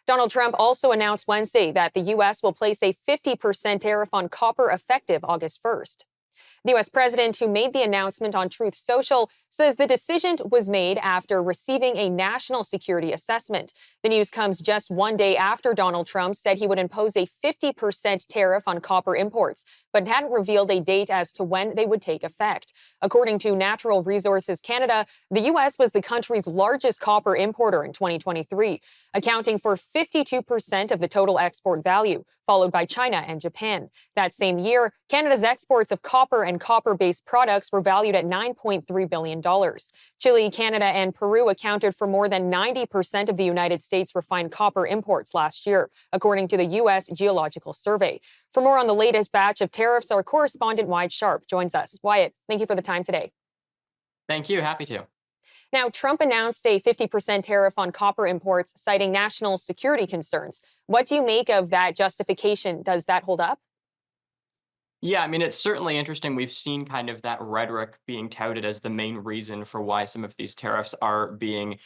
Donald Trump also announced Wednesday that the U.S. will place a 50% tariff on copper effective August 1st. The U.S. president, who made the announcement on Truth Social, says the decision was made after receiving a national security assessment. The news comes just one day after Donald Trump said he would impose a 50% tariff on copper imports, but hadn't revealed a date as to when they would take effect. According to Natural Resources Canada, the U.S. was the country's largest copper importer in 2023, accounting for 52% of the total export value, followed by China and Japan. That same year, Canada's exports of copper and copper-based products were valued at $9.3 billion. Chile, Canada, and Peru accounted for more than 90% of the United States refined copper imports last year, according to the U.S. Geological Survey. For more on the latest batch of tariffs, our correspondent Wyatt Sharpe joins us. Wyatt, thank you for the time today. Thank you. Happy to. Now, Trump announced a 50% tariff on copper imports, citing national security concerns. What do you make of that justification? Does that hold up? Yeah, I mean, it's certainly interesting. We've seen kind of that rhetoric being touted as the main reason for why some of these tariffs are being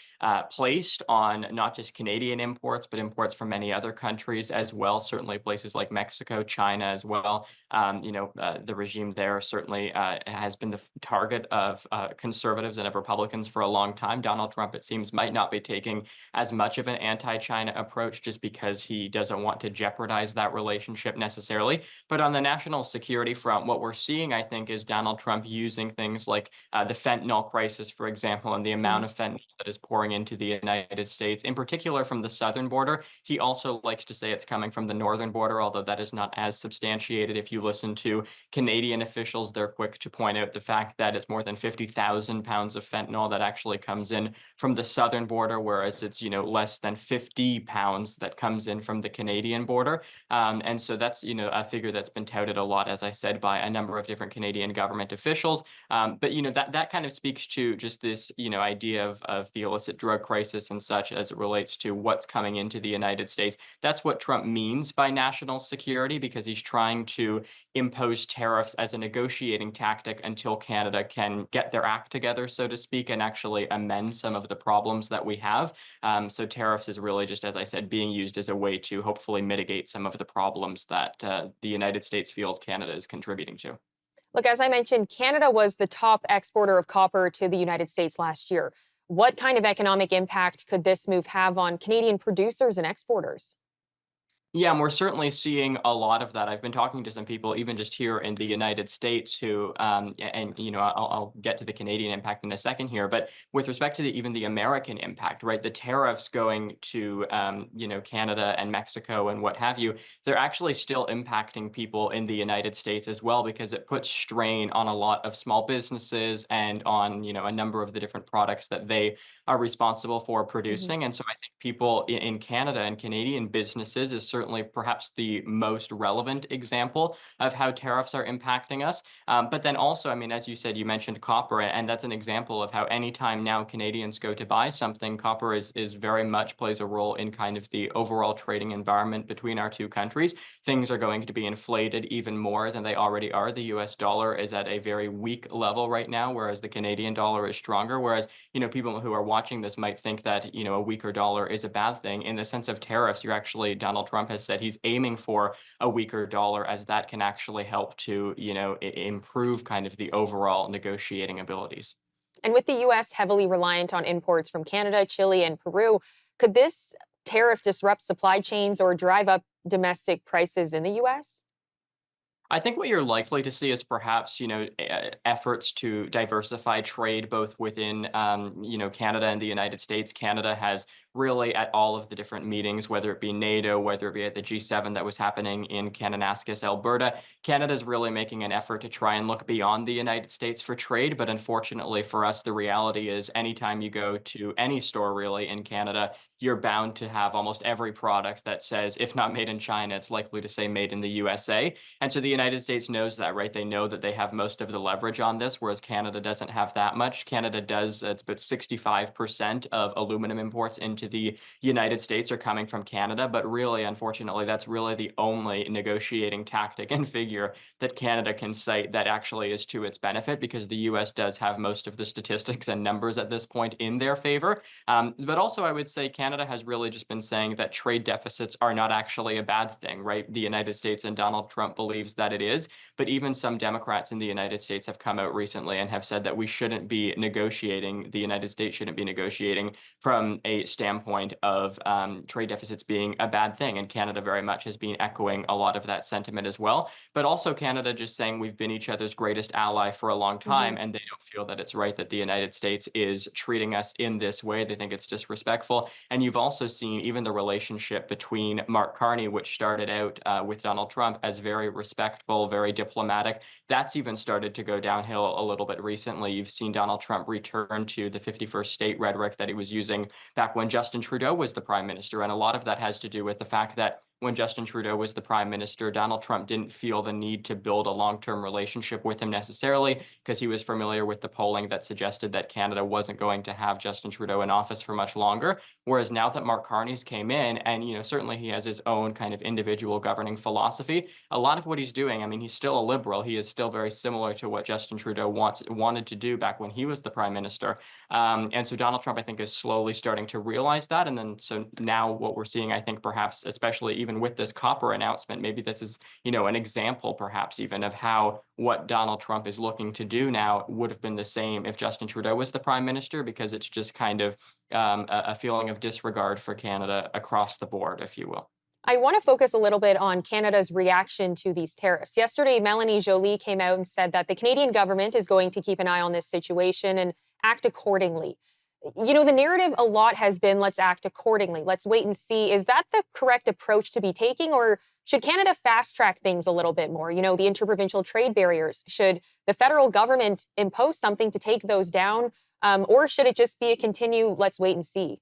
placed on not just Canadian imports, but imports from many other countries as well. Certainly places like Mexico, China as well. The regime there certainly has been the target of conservatives and of Republicans for a long time. Donald Trump, it seems, might not be taking as much of an anti-China approach just because he doesn't want to jeopardize that relationship necessarily. But on the national security front, what we're seeing, I think, is Donald Trump using things like the fentanyl crisis, for example, and the amount of fentanyl that is pouring into the United States, in particular from the southern border. He also likes to say it's coming from the northern border, although that is not as substantiated. If you listen to Canadian officials, they're quick to point out the fact that it's more than 50,000 pounds of fentanyl that actually comes in from the southern border, whereas it's, less than 50 pounds that comes in from the Canadian border. And so that's, a figure that's been touted a lot, as I said, by a number of different Canadian government officials. But that kind of speaks to just this idea of the illicit drug crisis and such as it relates to what's coming into the United States. That's what Trump means by national security, because he's trying to impose tariffs as a negotiating tactic until Canada can get their act together, so to speak, and actually amend some of the problems that we have. So tariffs is really just, as I said, being used as a way to hopefully mitigate some of the problems that the United States feels Canada is contributing to. Look, as I mentioned, Canada was the top exporter of copper to the United States last year. What kind of economic impact could this move have on Canadian producers and exporters? Yeah, and we're certainly seeing a lot of that. I've been talking to some people, even just here in the United States, who, I'll get to the Canadian impact in a second here, but with respect to even the American impact, right, the tariffs going to, Canada and Mexico and what have you, they're actually still impacting people in the United States as well, because it puts strain on a lot of small businesses and on, a number of the different products that they are responsible for producing. And so I think people in Canada and Canadian businesses is certainly perhaps the most relevant example of how tariffs are impacting us. But then also, I mean, as you said, you mentioned copper, and that's an example of how anytime now Canadians go to buy something, copper is very much plays a role in kind of the overall trading environment between our two countries. Things are going to be inflated even more than they already are. The US dollar is at a very weak level right now, whereas the Canadian dollar is stronger. Whereas, people who are watching this might think that, a weaker dollar is a bad thing. In the sense of tariffs, Donald Trump has said he's aiming for a weaker dollar, as that can actually help to, improve kind of the overall negotiating abilities. And with the U.S. heavily reliant on imports from Canada, Chile, and Peru, could this tariff disrupt supply chains or drive up domestic prices in the U.S.? I think what you're likely to see is perhaps, efforts to diversify trade both within, Canada and the United States. Canada has really at all of the different meetings, whether it be NATO, whether it be at the G7 that was happening in Kananaskis, Alberta, Canada's really making an effort to try and look beyond the United States for trade. But unfortunately for us, the reality is anytime you go to any store really in Canada, you're bound to have almost every product that says, if not made in China, it's likely to say made in the USA. And so the United States knows that, right? They know that they have most of the leverage on this, whereas Canada doesn't have that much. Canada does, it's about 65% of aluminum imports into into the United States are coming from Canada. But really, unfortunately, that's really the only negotiating tactic and figure that Canada can cite that actually is to its benefit, because the US does have most of the statistics and numbers at this point in their favor. But also, I would say Canada has really just been saying that trade deficits are not actually a bad thing, right? The United States and Donald Trump believes that it is. But even some Democrats in the United States have come out recently and have said that we shouldn't be negotiating, the United States shouldn't be negotiating from a standpoint of trade deficits being a bad thing. And Canada very much has been echoing a lot of that sentiment as well. But also Canada just saying we've been each other's greatest ally for a long time, and they don't feel that it's right that the United States is treating us in this way. They think it's disrespectful. And you've also seen even the relationship between Mark Carney, which started out with Donald Trump as very respectful, very diplomatic. That's even started to go downhill a little bit recently. You've seen Donald Trump return to the 51st state rhetoric that he was using back when Justin Trudeau was the prime minister. And a lot of that has to do with the fact that when Justin Trudeau was the prime minister, Donald Trump didn't feel the need to build a long-term relationship with him necessarily, because he was familiar with the polling that suggested that Canada wasn't going to have Justin Trudeau in office for much longer. Whereas now that Mark Carney's came in, and certainly he has his own kind of individual governing philosophy, a lot of what he's doing, I mean, he's still a liberal. He is still very similar to what Justin Trudeau wanted to do back when he was the prime minister. And so Donald Trump, I think, is slowly starting to realize that. And then so now what we're seeing, I think, perhaps, especially even with this copper announcement, maybe this is, an example perhaps even of how what Donald Trump is looking to do now would have been the same if Justin Trudeau was the prime minister, because it's just kind of a feeling of disregard for Canada across the board, if you will. I want to focus a little bit on Canada's reaction to these tariffs. Yesterday, Melanie Joly came out and said that the Canadian government is going to keep an eye on this situation and act accordingly. The narrative a lot has been, let's act accordingly. Let's wait and see. Is that the correct approach to be taking, or should Canada fast track things a little bit more? The interprovincial trade barriers. Should the federal government impose something to take those down? Or should it just be a let's wait and see?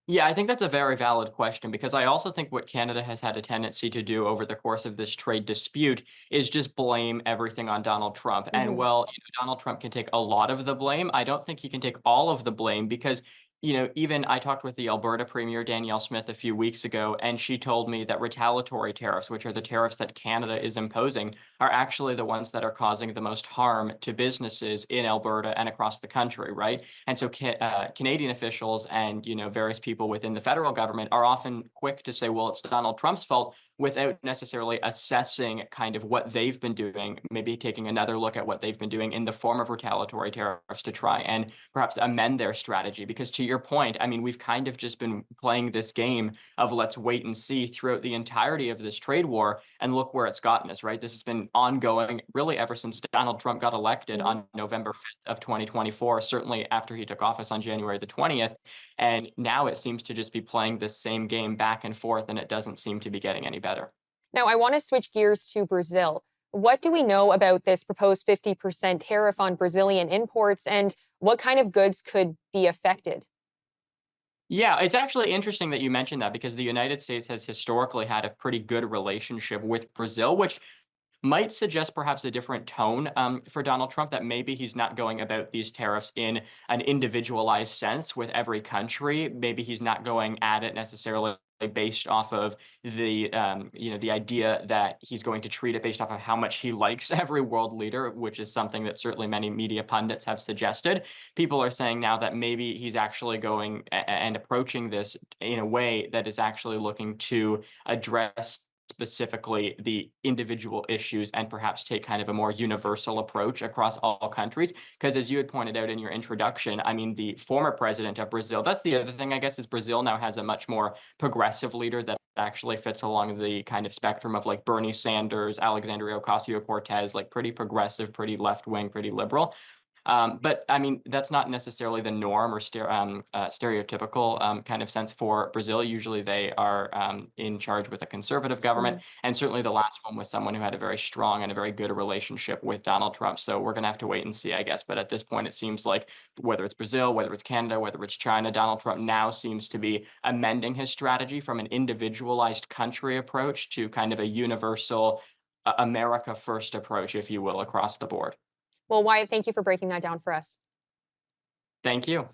Yeah, I think that's a very valid question, because I also think what Canada has had a tendency to do over the course of this trade dispute is just blame everything on Donald Trump. And well, Donald Trump can take a lot of the blame. I don't think he can take all of the blame, because even I talked with the Alberta Premier Danielle Smith a few weeks ago, and she told me that retaliatory tariffs, which are the tariffs that Canada is imposing, are actually the ones that are causing the most harm to businesses in Alberta and across the country, right? And so Canadian officials and various people within the federal government are often quick to say, well, it's Donald Trump's fault, without necessarily assessing kind of what they've been doing, maybe taking another look at what they've been doing in the form of retaliatory tariffs to try and perhaps amend their strategy. Because to your point, I mean, we've kind of just been playing this game of let's wait and see throughout the entirety of this trade war, and look where it's gotten us, right? This has been ongoing really ever since Donald Trump got elected on November 5th of 2024, certainly after he took office on January the 20th. And now it seems to just be playing this same game back and forth, and it doesn't seem to be getting any better. Now, I want to switch gears to Brazil. What do we know about this proposed 50% tariff on Brazilian imports, and what kind of goods could be affected? Yeah, it's actually interesting that you mentioned that, because the United States has historically had a pretty good relationship with Brazil, which might suggest perhaps a different tone for Donald Trump, that maybe he's not going about these tariffs in an individualized sense with every country. Maybe he's not going at it necessarily based off of the idea that he's going to treat it based off of how much he likes every world leader, which is something that certainly many media pundits have suggested. People are saying now that maybe he's actually going and approaching this in a way that is actually looking to address specifically the individual issues, and perhaps take kind of a more universal approach across all countries. Because as you had pointed out in your introduction, I mean, the former president of Brazil, that's the other thing, I guess, is Brazil now has a much more progressive leader that actually fits along the kind of spectrum of like Bernie Sanders, Alexandria Ocasio-Cortez, like pretty progressive, pretty left-wing, pretty liberal. But I mean, that's not necessarily the norm or stereotypical kind of sense for Brazil. Usually they are in charge with a conservative government. And certainly the last one was someone who had a very strong and a very good relationship with Donald Trump. So we're going to have to wait and see, I guess. But at this point, it seems like whether it's Brazil, whether it's Canada, whether it's China, Donald Trump now seems to be amending his strategy from an individualized country approach to kind of a universal America first approach, if you will, across the board. Well, Wyatt, thank you for breaking that down for us. Thank you.